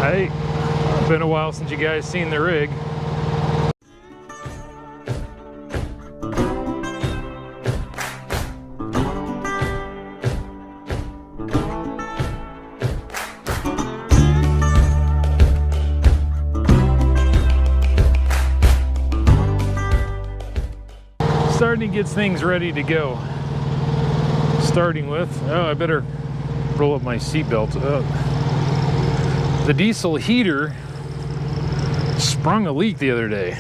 Hey, it's been a while since you guys seen the rig. Starting to get things ready to go. Starting with, oh, I better roll up my seatbelt. The diesel heater sprung a leak the other day.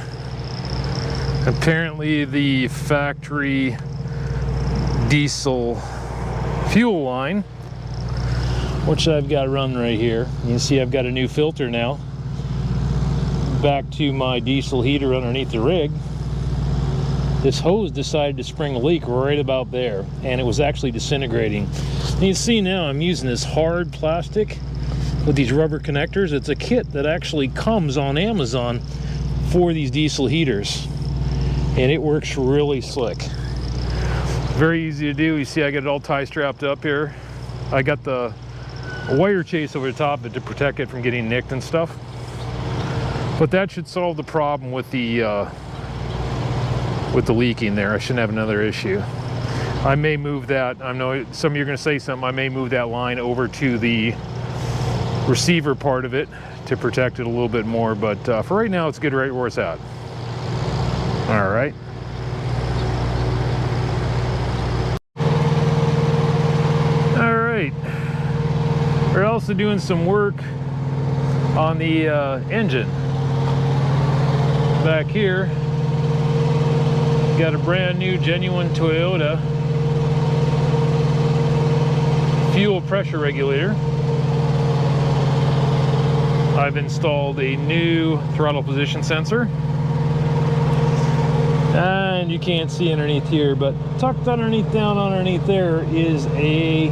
Apparently the factory diesel fuel line, which I've got run right here. You can see I've got a new filter now. Back to my diesel heater underneath the rig. This hose decided to spring a leak right about there, and it was actually disintegrating. And you see now I'm using this hard plastic with these rubber connectors. It's a kit that actually comes on Amazon for these diesel heaters, and it works really slick. Very easy to do. You see I got it all tie strapped up here. I got the wire chase over the top of it to protect it from getting nicked and stuff. But that should solve the problem with the leaking there. I shouldn't have another issue. I may move that. I know some of you are going to say something. I may move that line over to the receiver part of it to protect it a little bit more, but for right now it's good right where it's at. All right. All right. We're also doing some work on the engine. Back here, got a brand new genuine Toyota fuel pressure regulator. I've installed a new throttle position sensor, and you can't see underneath here, but tucked underneath, down underneath there is a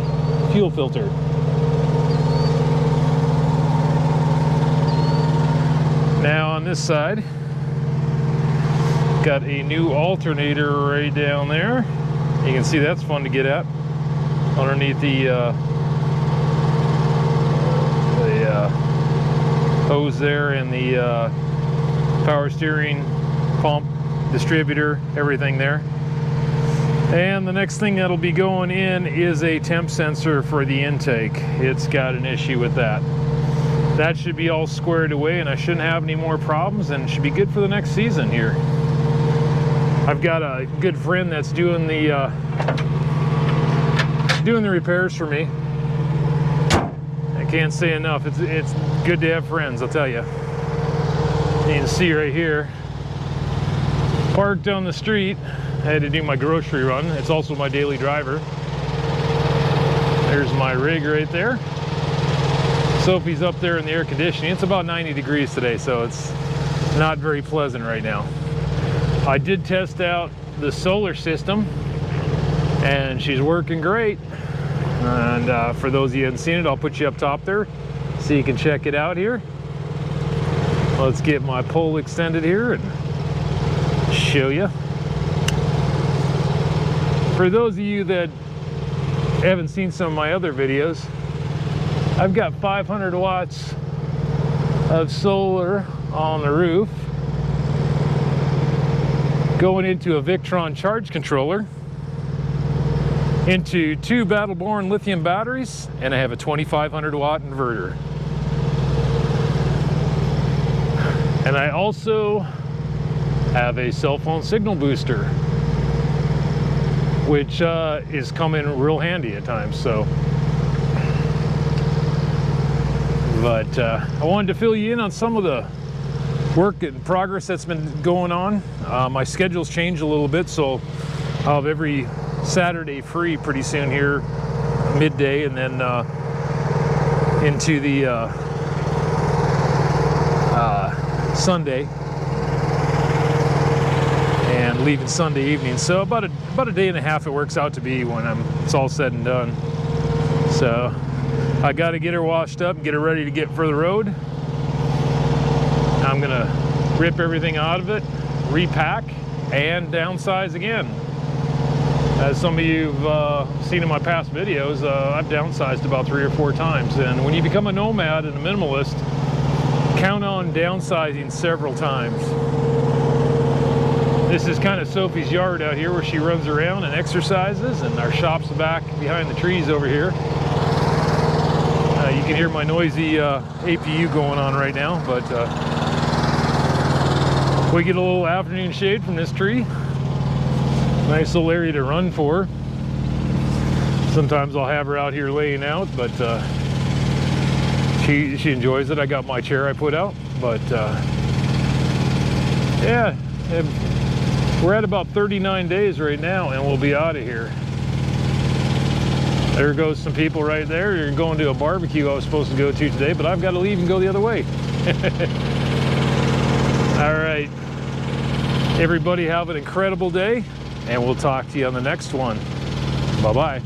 fuel filter. Now on this side, got a new alternator right down there. You can see that's fun to get at underneath the hose there, and the power steering pump, distributor, everything there. And the next thing that'll be going in is a temp sensor for the intake. It's got an issue with that. That should be all squared away, and I shouldn't have any more problems, and should be good for the next season here. I've got a good friend that's doing the repairs for me. I can't say enough. It's good to have friends, I'll tell you. You can see right here, parked on the street. I had to do my grocery run. It's also my daily driver. There's my rig right there. Sophie's up there in the air conditioning. It's about 90 degrees today, so it's not very pleasant right now. I did test out the solar system, and she's working great. And for those of you who haven't seen it, I'll put you up top there so you can check it out here. Let's get my pole extended here and show you. For those of you that haven't seen some of my other videos, I've got 500 watts of solar on the roof going into a Victron charge controller, into 2 Battle-Born lithium batteries, and I have a 2500 watt inverter. And I also have a cell phone signal booster, which is coming real handy at times. So, but I wanted to fill you in on some of the work and progress that's been going on. My schedule's changed a little bit, so I'll have every Saturday free pretty soon here, midday, and then into the Sunday, and leaving Sunday evening. So about a day and a half it works out to be when it's all said and done. So I got to get her washed up and get her ready to get for the road. I'm gonna rip everything out of it, repack, and downsize again. As some of you have seen in my past videos, I've downsized about 3 or 4 times. And when you become a nomad and a minimalist, count on downsizing several times. This is kind of Sophie's yard out here where she runs around and exercises, and our shop's back behind the trees over here. You can hear my noisy APU going on right now, but we get a little afternoon shade from this tree. Nice little area to run for. Sometimes I'll have her out here laying out, but she enjoys it. I got my chair I put out, but yeah, we're at about 39 days right now, and we'll be out of here. There goes some people right there. You're going to a barbecue I was supposed to go to today, but I've got to leave and go the other way. All right. Everybody have an incredible day, and we'll talk to you on the next one. Bye-bye.